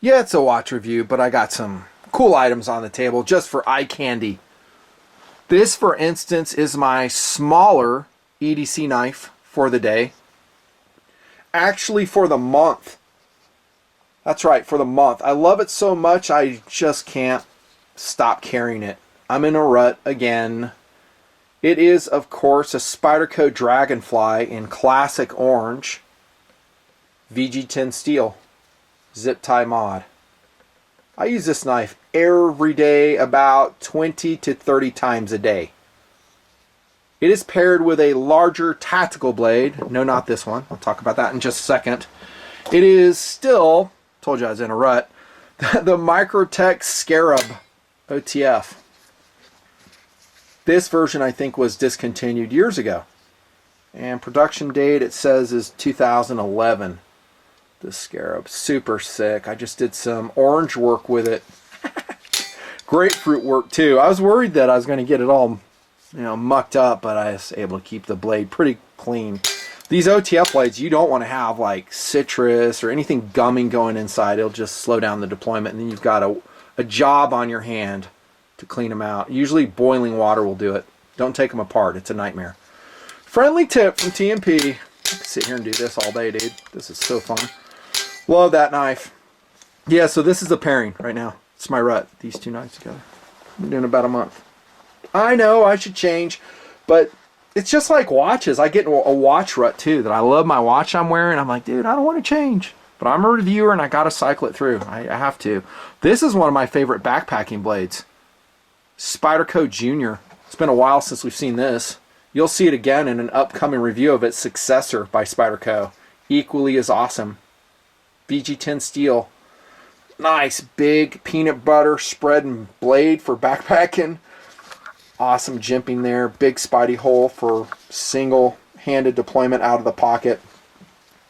Yeah, it's a watch review, but I got some cool items on the table just for eye candy. This, for instance, is my smaller EDC knife for the day. Actually, for the month. That's right, for the month. I love it so much, I just can't stop carrying it. I'm in a rut again. It is, of course, a Spyderco Dragonfly in classic orange. VG10 steel. Zip tie mod. I use this knife every day, about 20 to 30 times a day. It is paired with a larger tactical blade. No, not this one. I'll talk about that in just a second. It is still, told you I was in a rut, the Microtech Scarab OTF. This version, I think, was discontinued years ago. And production date, it says, is 2011. This Scarab, super sick. I just did some orange work with it. Grapefruit work too. I was worried that I was going to get it all, mucked up, but I was able to keep the blade pretty clean. These OTF blades, you don't want to have like citrus or anything gumming going inside. It'll just slow down the deployment, and then you've got a job on your hand to clean them out. Usually boiling water will do it. Don't take them apart. It's a nightmare. Friendly tip from TMP. I can sit here and do this all day, dude. This is so fun. Love that knife. Yeah, so this is the pairing right now. It's my rut. These two knives together. I'm doing about a month. I know I should change, but it's just like watches. I get a watch rut too, that I love my watch I'm wearing. I'm like, dude, I don't want to change. But I'm a reviewer and I got to cycle it through. I have to. This is one of my favorite backpacking blades. Spyderco Junior. It's been a while since we've seen this. You'll see it again in an upcoming review of its successor by Spyderco. Equally as awesome. VG10 steel. Nice big peanut butter spreading blade for backpacking. Awesome jimping there. Big Spidey hole for single-handed deployment out of the pocket.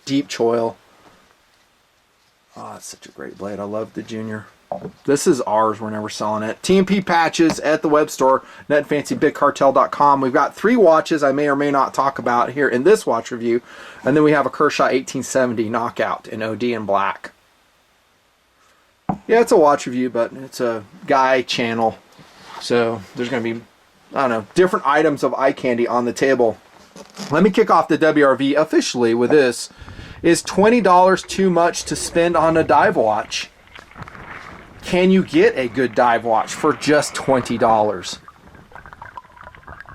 Deep choil. Oh, it's such a great blade. I love the Junior. This is ours. We're never selling it. TMP patches at the web store, netfancy.bigcartel.com. We've got 3 watches I may or may not talk about here in this watch review. And then we have a Kershaw 1870 Knockout in OD and black. Yeah, it's a watch review, but it's a guy channel. So there's going to be, I don't know, different items of eye candy on the table. Let me kick off the WRV officially with this. Is $20 too much to spend on a dive watch? Can you get a good dive watch for just $20?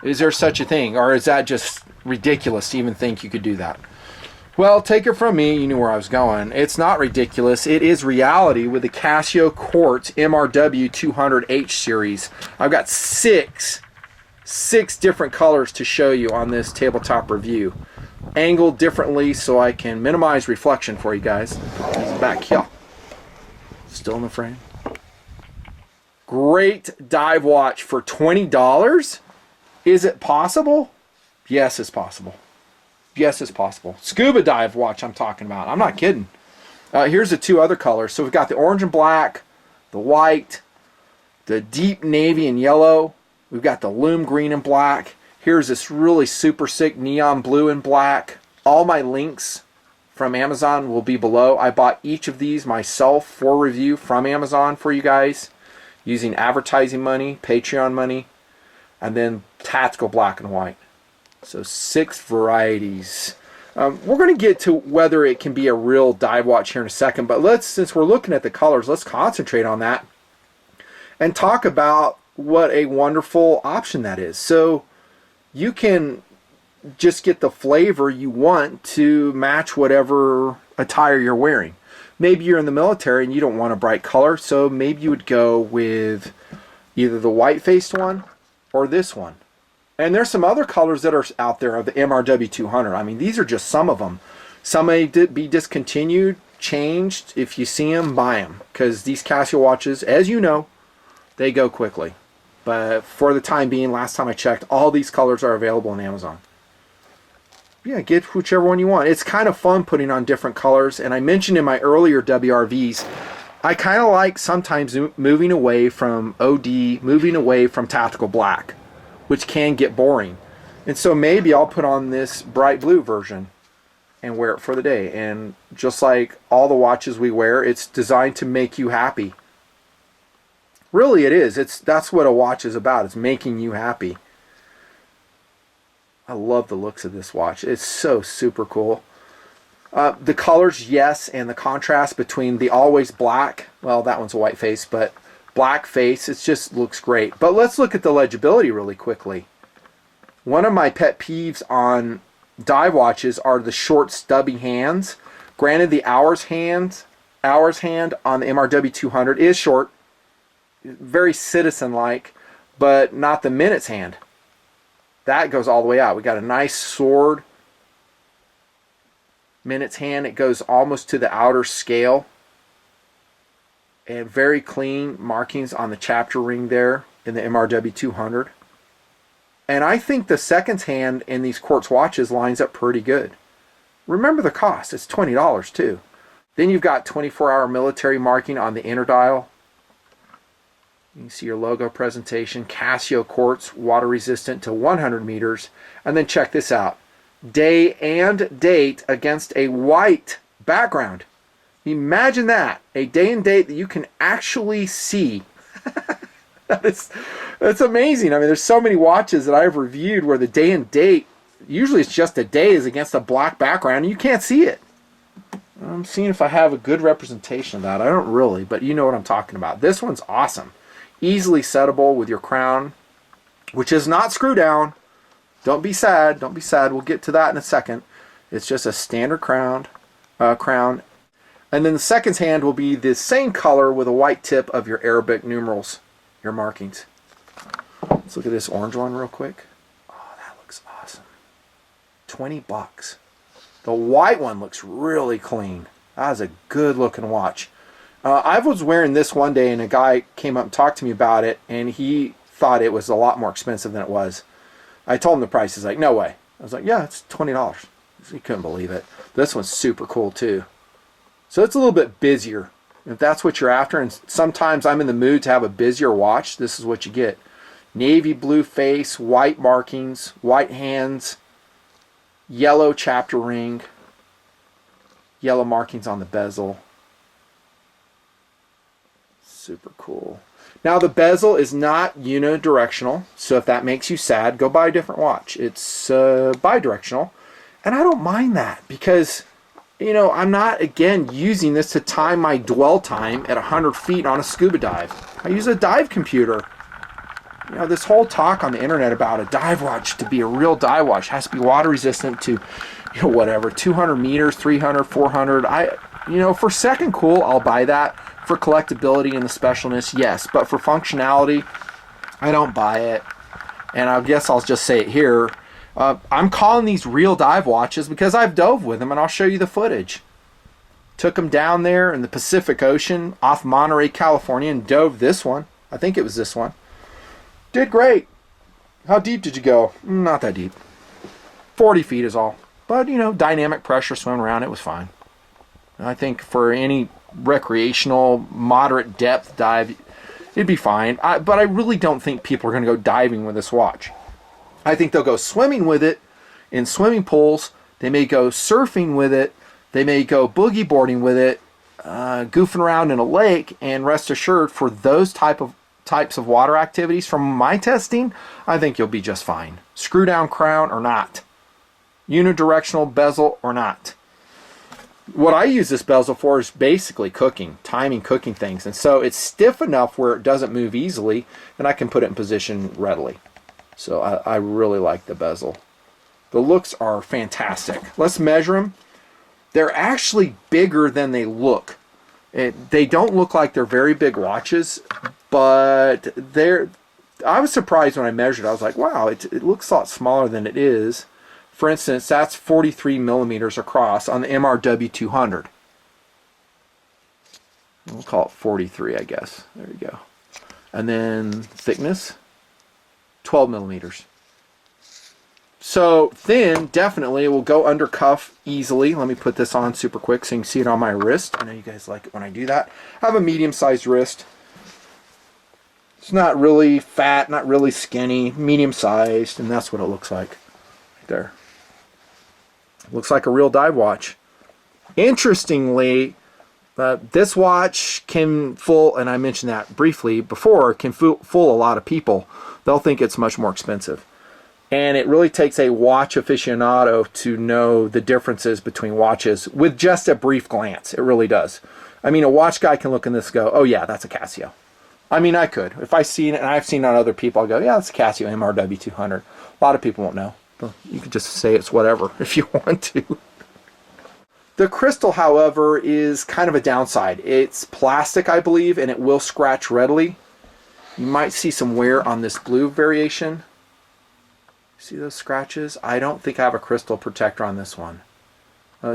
Is there such a thing? Or is that just ridiculous to even think you could do that? Well, take it from me, you knew where I was going. It's not ridiculous. It is reality with the Casio Quartz MRW 200H series. I've got six different colors to show you on this tabletop review. Angled differently so I can minimize reflection for you guys. It's back here. Still in the frame. Great dive watch for $20. Is it possible? Yes, it's possible. Yes, it's possible. Scuba dive watch I'm talking about. I'm not kidding. Here's the 2 other colors. So we've got the orange and black, the white, the deep navy and yellow. We've got the loom green and black. Here's this really super sick neon blue and black. All my links from Amazon will be below. I bought each of these myself for review from Amazon for you guys using advertising money, Patreon money, and then tactical black and white. So 6 varieties. We're going to get to whether it can be a real dive watch here in a second, but since we're looking at the colors, let's concentrate on that and talk about what a wonderful option that is. So you can just get the flavor you want to match whatever attire you're wearing. Maybe you're in the military and you don't want a bright color, so maybe you would go with either the white-faced one or this one. And there's some other colors that are out there of the MRW 200. I mean, these are just some of them. Some may be discontinued, changed. If you see them, buy them. Because these Casio watches, as you know, they go quickly. But for the time being, last time I checked, all these colors are available on Amazon. Yeah, get whichever one you want. It's kind of fun putting on different colors. And I mentioned in my earlier WRVs, I kind of like sometimes moving away from OD, moving away from tactical black, which can get boring. And so maybe I'll put on this bright blue version and wear it for the day. And just like all the watches we wear, it's designed to make you happy. Really, it is. That's what a watch is about. It's making you happy. I love the looks of this watch. It's so super cool. The colors, yes, and the contrast between the always black, well, that one's a white face, but black face, it just looks great. But let's look at the legibility really quickly. One of my pet peeves on dive watches are the short, stubby hands. Granted, the hours hand on the MRW 200 is short, very citizen-like, but not the minutes hand. That goes all the way out. We got a nice sword minutes hand. It goes almost to the outer scale. And very clean markings on the chapter ring there in the MRW 200. And I think the seconds hand in these quartz watches lines up pretty good. Remember the cost. It's $20 too. Then you've got 24-hour military marking on the inner dial. You can see your logo presentation. Casio quartz, water resistant to 100 meters. And then check this out. Day and date against a white background. Imagine that. A day and date that you can actually see. That's amazing. I mean, there's so many watches that I've reviewed where the day and date, usually it's just a day, is against a black background and you can't see it. I'm seeing if I have a good representation of that. I don't really, but you know what I'm talking about. This one's awesome. Easily settable with your crown, which is not screw down. Don't be sad. Don't be sad. We'll get to that in a second. It's just a standard crown. And then the seconds hand will be the same color with a white tip of your Arabic numerals, your markings. Let's look at this orange one real quick. Oh, that looks awesome. $20. The white one looks really clean. That is a good looking watch. I was wearing this one day and a guy came up and talked to me about it and he thought it was a lot more expensive than it was. I told him the price. He's like, no way. I was like, yeah, it's $20. He couldn't believe it. This one's super cool too. So it's a little bit busier. If that's what you're after, and sometimes I'm in the mood to have a busier watch, this is what you get. Navy blue face, white markings, white hands, yellow chapter ring, yellow markings on the bezel. Super cool. Now the bezel is not unidirectional, so if that makes you sad, go buy a different watch. It's bidirectional, and I don't mind that because, you know, I'm not, again, using this to time my dwell time at 100 feet on a scuba dive. I use a dive computer. You know, this whole talk on the internet about a dive watch to be a real dive watch has to be water resistant to, you know, whatever, 200 meters, 300, 400. You know, for second cool, I'll buy that. For collectability and the specialness, yes. But for functionality, I don't buy it. And I guess I'll just say it here. I'm calling these real dive watches because I've dove with them, and I'll show you the footage. Took them down there in the Pacific Ocean off Monterey, California, and dove this one. I think it was this one. Did great. How deep did you go? Not that deep. 40 feet is all. But, you know, dynamic pressure swimming around, it was fine. I think for any recreational, moderate depth dive, it'd be fine. But I really don't think people are going to go diving with this watch. I think they'll go swimming with it in swimming pools. They may go surfing with it. They may go boogie boarding with it, goofing around in a lake. And rest assured, for those types of water activities, from my testing, I think you'll be just fine. Screw down crown or not. Unidirectional bezel or not. What I use this bezel for is basically cooking, timing cooking things. And so it's stiff enough where it doesn't move easily, and I can put it in position readily. So I really like the bezel. The looks are fantastic. Let's measure them. They're actually bigger than they look. They don't look like they're very big watches, but I was surprised when I measured. I was like, wow, it looks a lot smaller than it is. For instance, that's 43 millimeters across on the MRW 200. We'll call it 43, I guess. There you go. And then thickness, 12 millimeters. So thin, definitely, it will go under cuff easily. Let me put this on super quick so you can see it on my wrist. I know you guys like it when I do that. I have a medium-sized wrist. It's not really fat, not really skinny, medium-sized, and that's what it looks like right there. Looks like a real dive watch. Interestingly, this watch can fool, and I mentioned that briefly before, can fool a lot of people. They'll think it's much more expensive. And it really takes a watch aficionado to know the differences between watches with just a brief glance. It really does. I mean, a watch guy can look in this and go, oh yeah, that's a Casio. I mean, I could. If I seen it, and I've seen on other people, I'll go, yeah, that's a Casio MRW 200. A lot of people won't know. You could just say it's whatever if you want to. The crystal, however, is kind of a downside. It's plastic, I believe, and it will scratch readily. You might see some wear on this blue variation. See those scratches? I don't think I have a crystal protector on this one.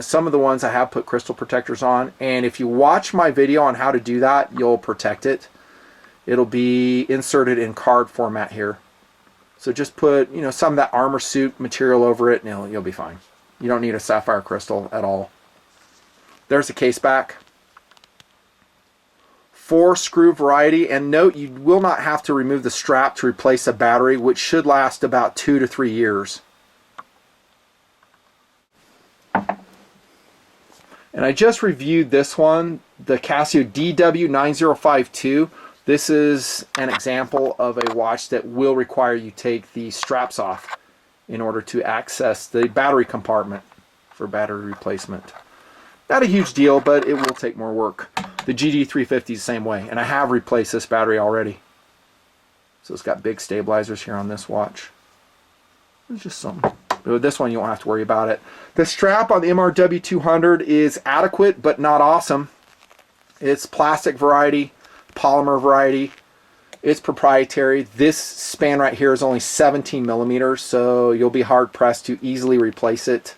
Some of the ones I have put crystal protectors on, and if you watch my video on how to do that, you'll protect it. It'll be inserted in card format here. So just put, you know, some of that armor suit material over it, and you'll be fine. You don't need a sapphire crystal at all. There's the case back. 4-screw variety, and note you will not have to remove the strap to replace a battery, which should last about 2 to 3 years. And I just reviewed this one, the Casio DW9052. This is an example of a watch that will require you take the straps off in order to access the battery compartment for battery replacement. Not a huge deal, but it will take more work. The GD350 is the same way, and I have replaced this battery already. So it's got big stabilizers here on this watch. It's just something. But with this one, you won't have to worry about it. The strap on the MRW 200 is adequate, but not awesome. It's plastic variety, polymer variety. It's proprietary. This span right here is only 17 millimeters, so you'll be hard pressed to easily replace it.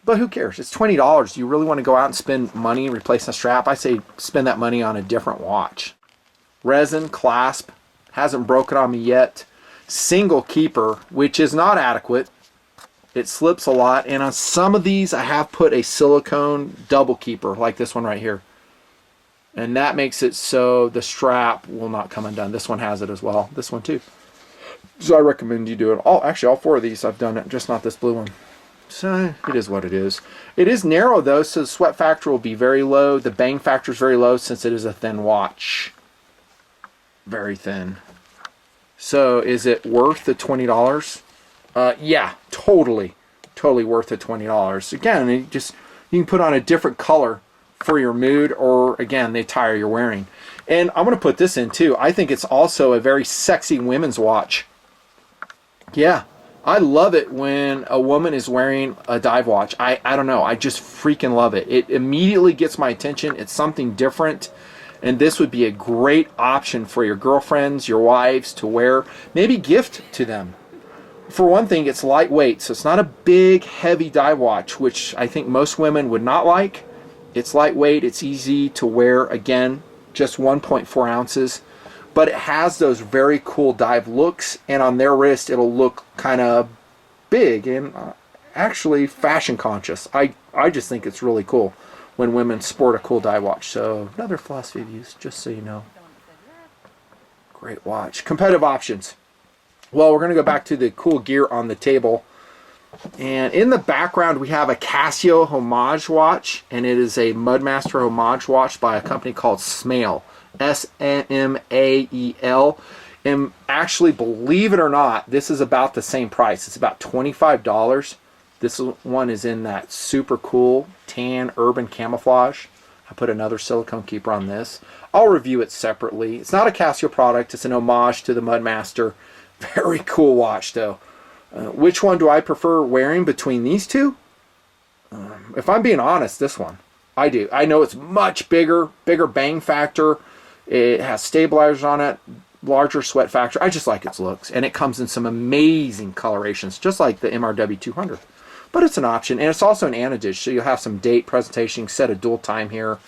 But who cares? It's $20. Do you really want to go out and spend money replacing a strap? I say spend that money on a different watch. Resin, clasp, hasn't broken on me yet. Single keeper, which is not adequate. It slips a lot, and on some of these I have put a silicone double keeper like this one right here. And that makes it so the strap will not come undone. This one has it as well. This one too. So I recommend you do it. Actually, all 4 of these I've done it, just not this blue one. So it is what it is. It is narrow though, so the sweat factor will be very low. The bang factor is very low since it is a thin watch. Very thin. So is it worth the $20? Yeah, totally worth the $20. Again, you can put on a different color for your mood, or again, the attire you're wearing. And I'm going to put this in too. I think it's also a very sexy women's watch. Yeah, I love it when a woman is wearing a dive watch. I don't know, I just freaking love it. It immediately gets my attention. It's something different. And this would be a great option for your girlfriends, your wives to wear. Maybe gift to them. For one thing, it's lightweight, so it's not a big, heavy dive watch, which I think most women would not like. It's lightweight, it's easy to wear. Again, just 1.4 ounces. But it has those very cool dive looks, and on their wrist, it'll look kind of big and actually fashion conscious. I just think it's really cool when women sport a cool dive watch. So another philosophy of use, just so you know. Great watch. Competitive options. Well, we're going to go back to the cool gear on the table. And in the background, we have a Casio homage watch, and it is a Mudmaster homage watch by a company called Smale. S-M-A-E-L. And actually, believe it or not, this is about the same price. It's about $25. This one is in that super cool tan urban camouflage. I put another silicone keeper on this. I'll review it separately. It's not a Casio product. It's an homage to the Mudmaster. Very cool watch, though. Which one do I prefer wearing between these two? If I'm being honest, this one. I do. I know it's much bigger bang factor. It has stabilizers on it, larger sweat factor. I just like its looks. And it comes in some amazing colorations, just like the MRW 200. But it's an option, and it's also an anodage, so you'll have some date presentation, set a dual time here.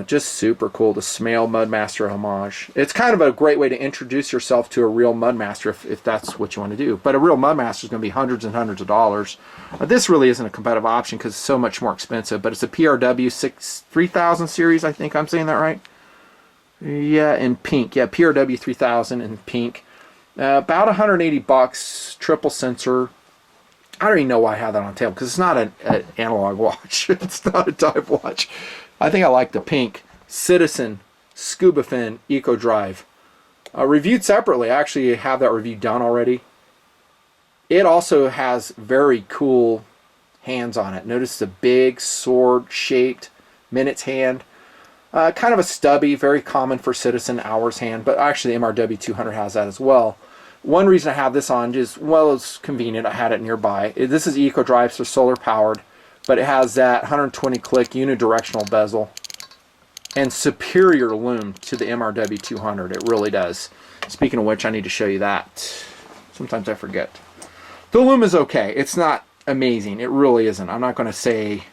Just super cool, the Smale Mudmaster homage. It's kind of a great way to introduce yourself to a real Mudmaster if that's what you want to do. But a real Mudmaster is going to be hundreds and hundreds of dollars. This really isn't a competitive option because it's so much more expensive, but it's a PRW 3000 series, I think I'm saying that right? Yeah, in pink. Yeah, PRW 3000 in pink. About $180, triple sensor. I don't even know why I have that on the table, because it's not an analog watch. It's not a dive watch. I think I like the pink Citizen Scuba Fin Eco Drive. Reviewed separately. I actually have that review done already. It also has very cool hands on it. Notice the big sword-shaped Minutes hand. Kind of a stubby, very common for Citizen Hours hand, but actually the MRW 200 has that as well. One reason I have this on is, well, it's convenient. I had it nearby. This is Eco Drive, so solar powered, but it has that 120 click unidirectional bezel and superior lume to the MRW 200. It really does. Speaking of which, I need to show you that. Sometimes I forget. The lume is okay. It's not amazing. It really isn't. I'm not going to say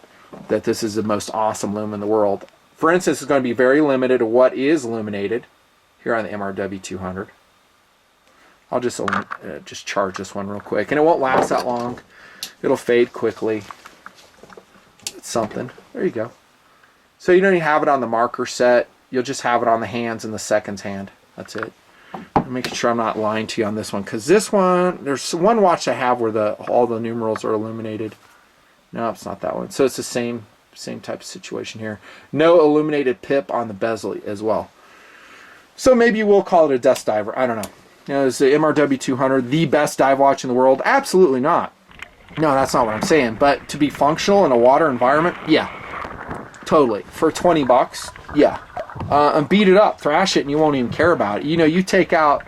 that this is the most awesome lume in the world. For instance, it's going to be very limited to what is illuminated here on the MRW 200. I'll just charge this one real quick, and it won't last that long. It'll fade quickly. It's something. There you go. So you don't even have it on the marker set. You'll just have it on the hands and the seconds hand. That's it. I'm making sure I'm not lying to you on this one, because this one, there's one watch I have where all the numerals are illuminated. No, it's not that one. So it's the same type of situation here. No illuminated pip on the bezel as well. So maybe we'll call it a dust diver. I don't know. You know, is the MRW 200 the best dive watch in the world? Absolutely not. No, that's not what I'm saying. But to be functional in a water environment, yeah, totally. For 20 bucks, yeah. And beat it up, thrash it, and you won't even care about it. You know, you take out,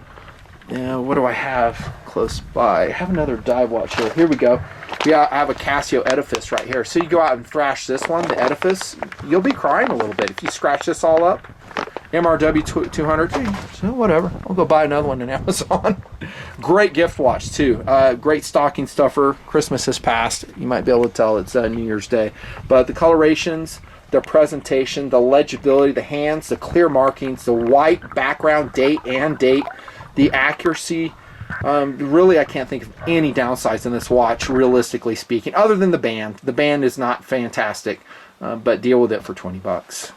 what do I have close by? I have another dive watch here. Here we go. Yeah, I have a Casio Edifice right here. So you go out and thrash this one, the Edifice, you'll be crying a little bit. If you scratch this all up, MRW 200, so whatever. I'll go buy another one on Amazon. Great gift watch, too. Great stocking stuffer. Christmas has passed. You might be able to tell it's New Year's Day. But the colorations, the presentation, the legibility, the hands, the clear markings, the white background date, the accuracy. Really, I can't think of any downsides in this watch, realistically speaking, other than the band. The band is not fantastic, but deal with it for 20 bucks.